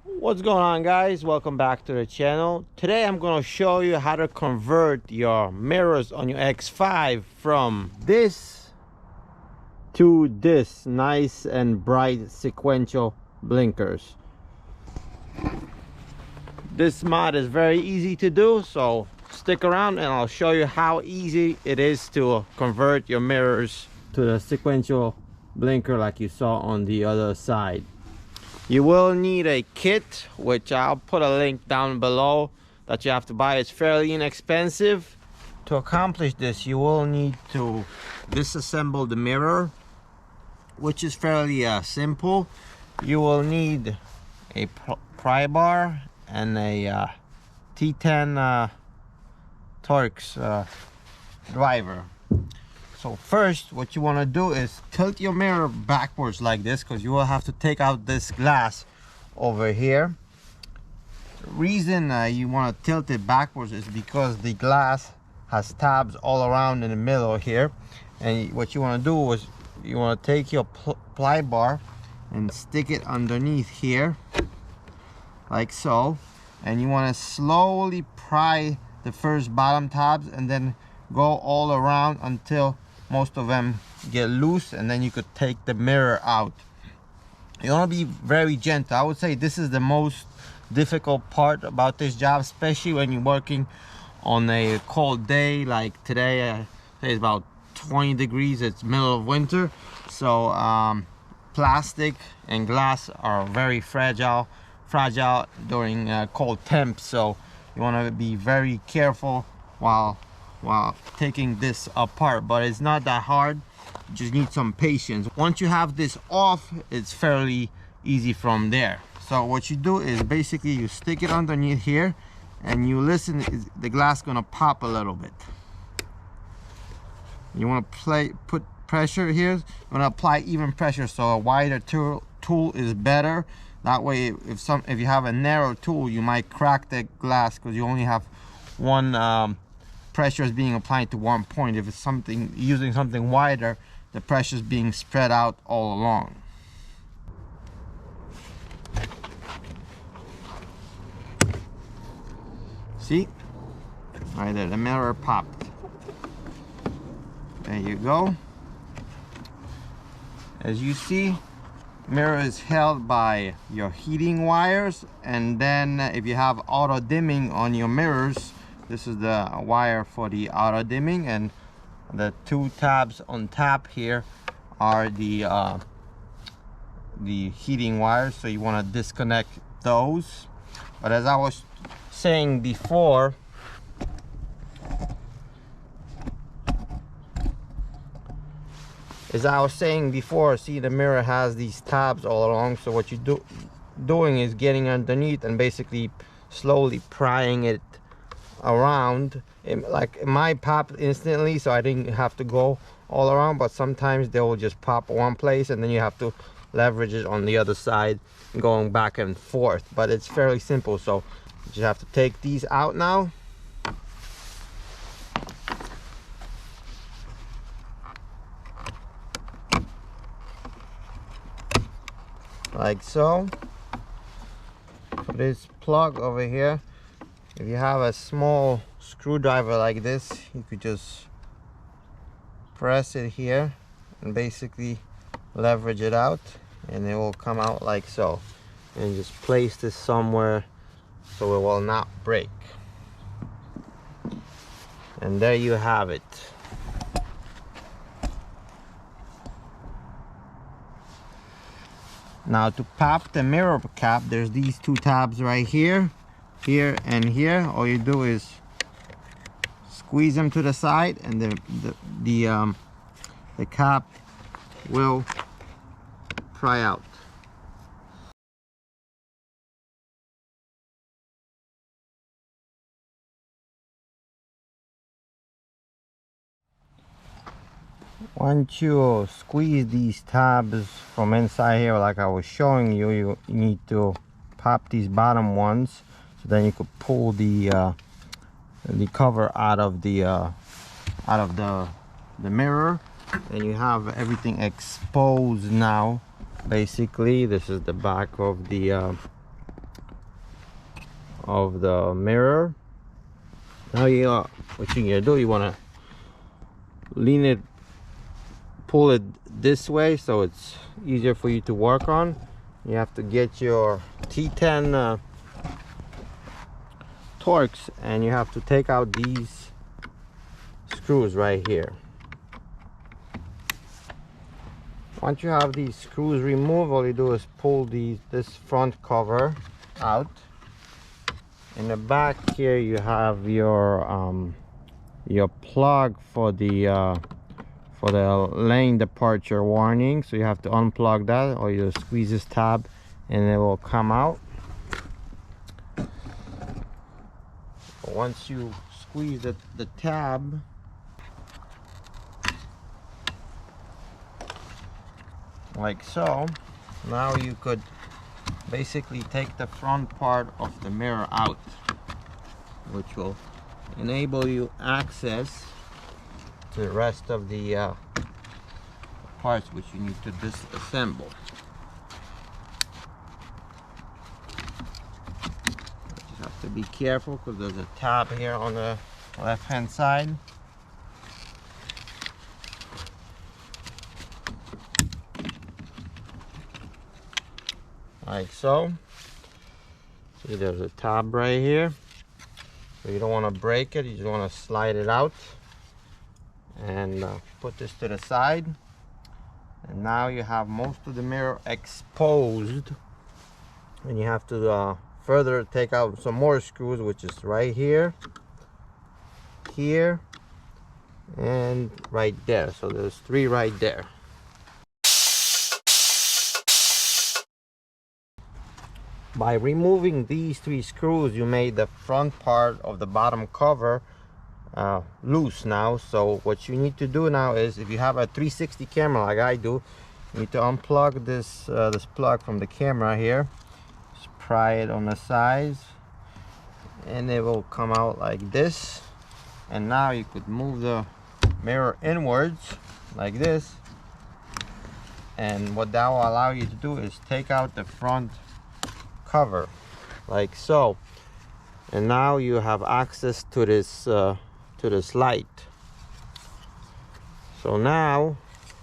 What's going on, guys? Welcome back to the channel. Today I'm going to show you how to convert your mirrors on your X5 from this to this nice and bright sequential blinkers. This mod is very easy to do, so stick around and I'll show you how easy it is to convert your mirrors to the sequential blinker like you saw on the other side. You will need a kit, which I'll put a link down below, that you have to buy. It's fairly inexpensive. To accomplish this, you will need to disassemble the mirror, which is fairly simple. You will need a pry bar and a T10 Torx driver. So first, what you want to do is tilt your mirror backwards like this, because you will have to take out this glass over here. The reason you want to tilt it backwards is because the glass has tabs all around in the middle here, and what you want to do is you want to take your pry bar and stick it underneath here like so, and you want to slowly pry the first bottom tabs and then go all around until most of them get loose, and then you could take the mirror out. You want to be very gentle. I would say this is the most difficult part about this job, especially when you're working on a cold day like today. It's about 20 degrees. It's middle of winter, so plastic and glass are very fragile during cold temps, so you want to be very careful while taking this apart. But it's not that hard, you just need some patience. Once you have this off, it's fairly easy from there. So what you do is basically you stick it underneath here and you listen. Is the glass gonna pop a little bit? You want to put pressure here. You want to apply even pressure, so a wider tool is better. That way, if you have a narrow tool, you might crack the glass because you only have one pressure is being applied to one point. If it's using something wider, the pressure is being spread out all along. See, right there, the mirror popped. There you go. As you see, mirror is held by your heating wires, and then if you have auto dimming on your mirrors, this is the wire for the auto dimming, and the two tabs on top here are the heating wires, so you want to disconnect those. But as I was saying before, see, the mirror has these tabs all along, so what you're doing is getting underneath and basically slowly prying it around. Like mine popped instantly, so I didn't have to go all around, but sometimes they will just pop one place and then you have to leverage it on the other side, going back and forth. But it's fairly simple, so you just have to take these out now. Like so. For this plug over here, if you have a small screwdriver like this, you could just press it here and basically leverage it out, and it will come out like so. And just place this somewhere so it will not break. And there you have it. Now to pop the mirror cap, there's these two tabs right here, here and here. All you do is squeeze them to the side, and the cap will pry out. Once you squeeze these tabs from inside here, like I was showing you, you need to pop these bottom ones, so then you could pull the cover out of the mirror, and you have everything exposed now. Basically, this is the back of the of the mirror. Now what you're gonna do, you want to lean it, pull it this way so it's easier for you to work on. You have to get your T10 Torx, and you have to take out these screws right here. Once you have these screws removed, all you do is pull this front cover out. In the back here you have your plug for the lane departure warning, so you have to unplug that, or you squeeze this tab and it will come out. Once you squeeze the tab, like so, now you could basically take the front part of the mirror out, which will enable you access to the rest of the parts which you need to disassemble. You just have to be careful because there's a tab here on the left hand side. Like so. See, there's a tab right here, so you don't want to break it, you just want to slide it out and put this to the side. And now you have most of the mirror exposed, and you have to further take out some more screws, which is right here, here, and right there. So there's 3 right there. By removing these 3 screws, you made the front part of the bottom cover loose now. So what you need to do now is, if you have a 360 camera like I do, you need to unplug this plug from the camera here. Just pry it on the sides and it will come out like this. And now you could move the mirror inwards like this, and what that will allow you to do is take out the front cover like so, and now you have access to this light. So now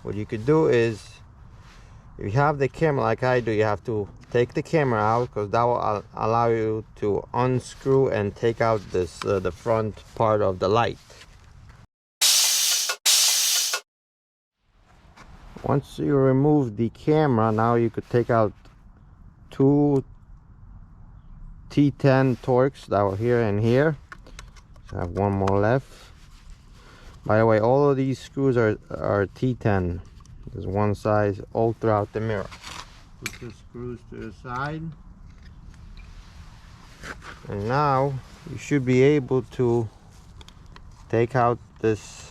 what you could do is, if you have the camera like I do, you have to take the camera out, because that will allow you to unscrew and take out this the front part of the light. Once you remove the camera, now you could take out 2 T10 Torx that were here and here. So I have 1 more left. By the way, all of these screws are T10. There's one size all throughout the mirror. Put the screws to the side, and now you should be able to take out this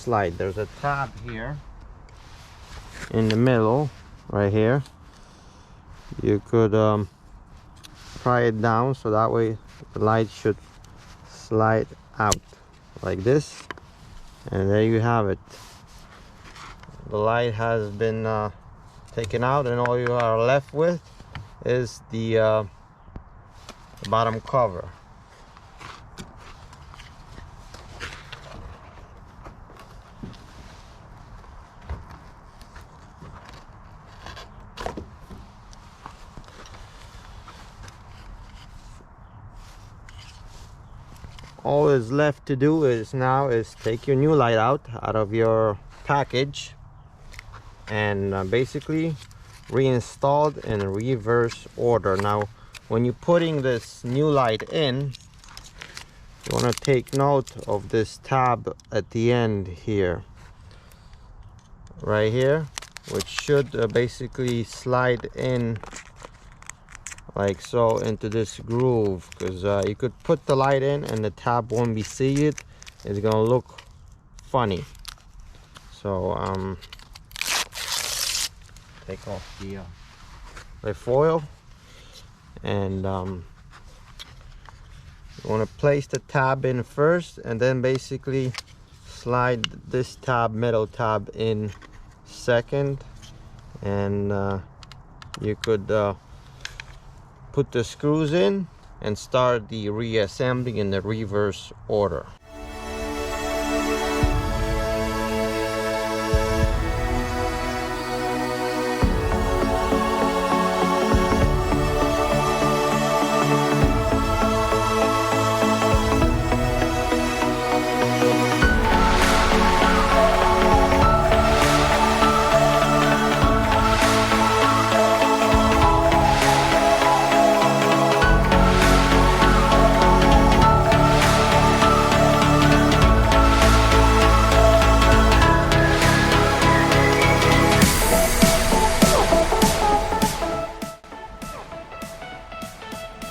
light. There's a tab here in the middle right here. You could pry it down, so that way the light should slide out like this, and there you have it. The light has been taken out, and all you are left with is the bottom cover. All is left to do is take your new light out of your package and basically reinstall it in reverse order. Now when you're putting this new light in, you want to take note of this tab at the end here, right here, which should basically slide in like so into this groove, because you could put the light in and the tab won't be seated. It's gonna look funny. So take off the foil, and you want to place the tab in first, and then basically slide this metal tab in second, and you could put the screws in and start the reassembly in the reverse order.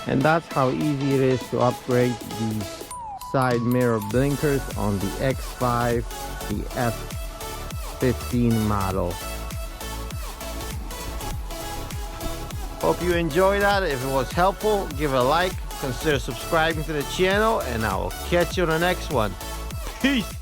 And that's how easy it is to upgrade these side mirror blinkers on the X5, the F15 model. Hope you enjoyed that. If it was helpful, give a like, consider subscribing to the channel, and I will catch you on the next one. Peace!